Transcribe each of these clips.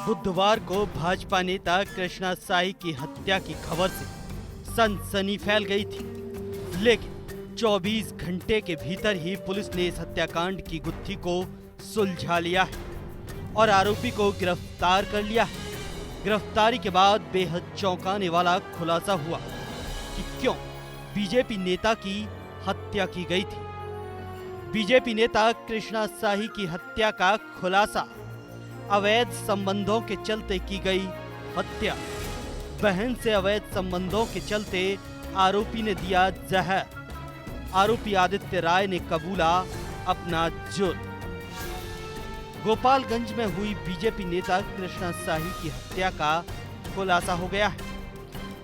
बुधवार को भाजपा नेता कृष्णा साही की हत्या की खबर से सनसनी फैल गई थी, लेकिन 24 घंटे के भीतर ही पुलिस ने इस हत्याकांड की गुत्थी को सुलझा लिया है और आरोपी को गिरफ्तार कर लिया है। गिरफ्तारी के बाद बेहद चौंकाने वाला खुलासा हुआ कि क्यों बीजेपी नेता की हत्या की गई थी। बीजेपी नेता कृष्णा साही की हत्या का खुलासा, अवैध संबंधों के चलते की गई हत्या। बहन से अवैध संबंधों के चलते आरोपी ने दिया जहर। आरोपी आदित्य राय ने कबूला अपना जुर्म। गोपालगंज में हुई बीजेपी नेता कृष्णा साही की हत्या का खुलासा हो गया है।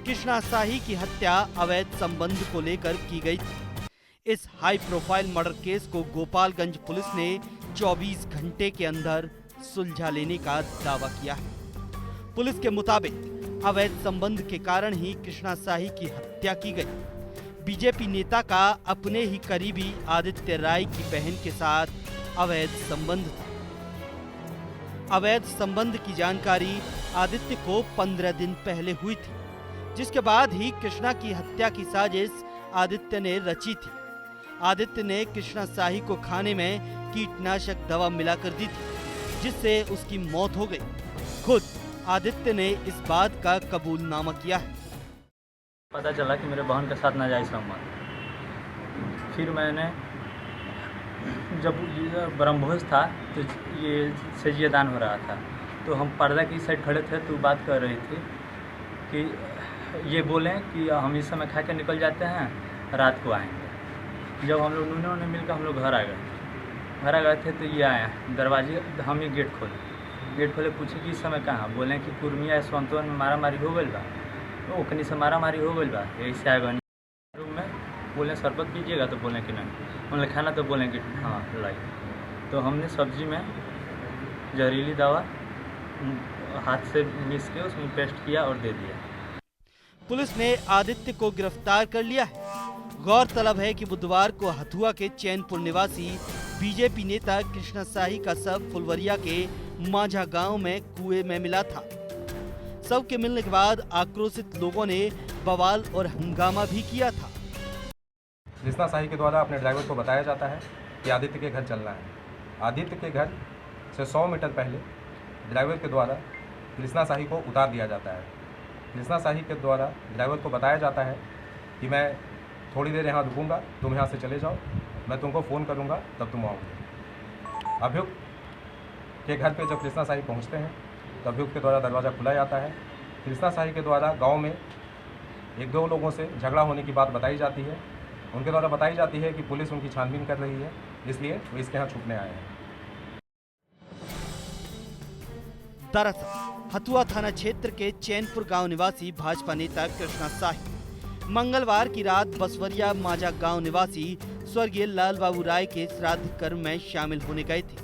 कृष्णा साही की हत्या अवैध संबंध को लेकर की गई थी। इस हाई प्रोफाइल मर्डर केस को गोपालगंज पुलिस ने 24 घंटे के अंदर सुलझा लेने का दावा किया है। पुलिस के मुताबिक अवैध संबंध के कारण ही कृष्णा साही की हत्या की गई। बीजेपी नेता का अपने ही करीबी आदित्य राय की बहन के साथ अवैध संबंध था। अवैध संबंध की जानकारी आदित्य को 15 दिन पहले हुई थी, जिसके बाद ही कृष्णा की हत्या की साजिश आदित्य ने रची थी। आदित्य ने कृष्णा साही को खाने में कीटनाशक दवा मिलाकर दी थी, जिससे उसकी मौत हो गई। खुद आदित्य ने इस बात का कबूलनामा किया है। पता चला कि मेरे बहन के साथ नाजायज संबंध। फिर मैंने जब ब्रह्मभोज था तो ये सजिया दान हो रहा था, तो हम पर्दा की साइड खड़े थे, तो बात कर रही थी कि ये बोलें कि हम इस समय खा के निकल जाते हैं, रात को आएंगे। जब हम लोग उन्होंने मिलकर हम लोग घर आ गए थे, तो ये आया दरवाजे, हम ही गेट खोले पूछे कि इस समय कहाँ। बोले कि कुर्मिया यशवंतवन में मारा मारी हो गई बा, तो ओखनी से मारा मारी हो गई बा, यही से आएगा रूम में। बोले शरबत पीजिएगा, तो बोले कि नहीं। उन्होंने खाना, तो बोले कि हाँ लाई। तो हमने सब्जी में जहरीली दवा हाथ से मिक्स के उसमें पेस्ट किया और दे दिया। पुलिस ने आदित्य को गिरफ्तार कर लिया है। गौरतलब है कि बुधवार को हथुआ के चैनपुर निवासी बीजेपी नेता कृष्णा साही का शव फुलवरिया के माझा गांव में कुएं में मिला था। शव के मिलने के बाद आक्रोशित लोगों ने बवाल और हंगामा भी किया था। कृष्णा साही के द्वारा अपने ड्राइवर को बताया जाता है कि आदित्य के घर चलना है। आदित्य के घर से 100 मीटर पहले ड्राइवर के द्वारा कृष्णा साही को उतार दिया जाता है। कृष्णा साही के द्वारा ड्राइवर को बताया जाता है कि मैं थोड़ी देर यहाँ रुकूंगा, तुम यहाँ से चले जाओ, मैं तुमको फ़ोन करूँगा तब तुम आओगे। अभियुक्त के घर पे जब कृष्णा साही पहुँचते हैं तो अभियुक्त के द्वारा दरवाज़ा खुला जाता है। कृष्णा साही के द्वारा गांव में 1-2 लोगों से झगड़ा होने की बात बताई जाती है। उनके द्वारा बताई जाती है कि पुलिस उनकी छानबीन कर रही है, इसलिए वो इसके यहाँ छुपने आए हैं। दरअसल हथुआ थाना क्षेत्र के चैनपुर गांव निवासी भाजपा नेता कृष्णा साही मंगलवार की रात बसवरिया माझा गांव निवासी स्वर्गीय लाल बाबू राय के श्राद्ध कर्म में शामिल होने गए थे।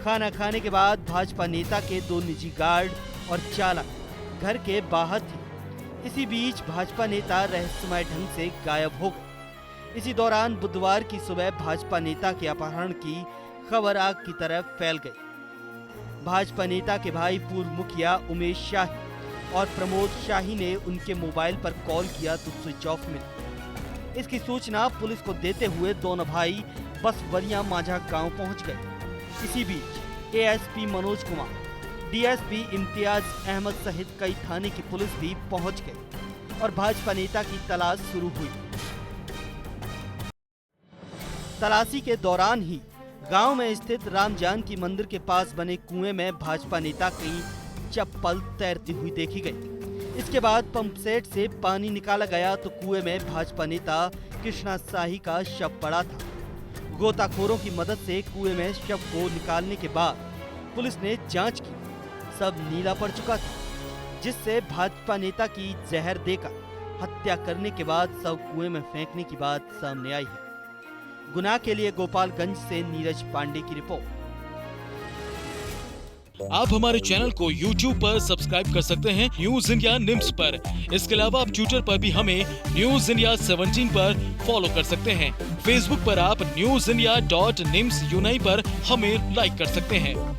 खाना खाने के बाद भाजपा नेता के 2 निजी गार्ड और चालक घर के बाहर थे। इसी बीच भाजपा नेता रहस्यमय ढंग से गायब हो गए। इसी दौरान बुधवार की सुबह भाजपा नेता के अपहरण की खबर आग की तरह फैल गई। भाजपा नेता के भाई पूर्व मुखिया उमेश शाही और प्रमोद शाही ने उनके मोबाइल पर कॉल किया तो स्विच ऑफ मिला। इसकी सूचना पुलिस को देते हुए दोनों भाई बसवरिया माझा गांव पहुंच गए। इसी बीच एएसपी मनोज कुमार, डीएसपी इम्तियाज अहमद सहित कई थाने की पुलिस भी पहुंच गई और भाजपा नेता की तलाश शुरू हुई। तलाशी के दौरान ही गांव में स्थित राम जानकी मंदिर के पास बने कुएं में भाजपा नेता की चप्पल तैरती हुई देखी गई। इसके बाद पंप सेट से पानी निकाला गया तो कुएं में भाजपा नेता कृष्णा साही का शव पड़ा था। गोताखोरों की मदद से कुएं में शव को निकालने के बाद पुलिस ने जांच की। सब नीला पड़ चुका था, जिससे भाजपा नेता की जहर देकर हत्या करने के बाद शव कुएं में फेंकने की बात सामने आई है। गुना के लिए गोपालगंज से नीरज पांडे की रिपोर्ट। आप हमारे चैनल को YouTube पर सब्सक्राइब कर सकते हैं न्यूज इंडिया निम्स पर। इसके अलावा आप ट्विटर पर भी हमें न्यूज इंडिया 17 पर फॉलो कर सकते हैं। फेसबुक पर आप newsindia.nimsuni पर हमें लाइक कर सकते हैं।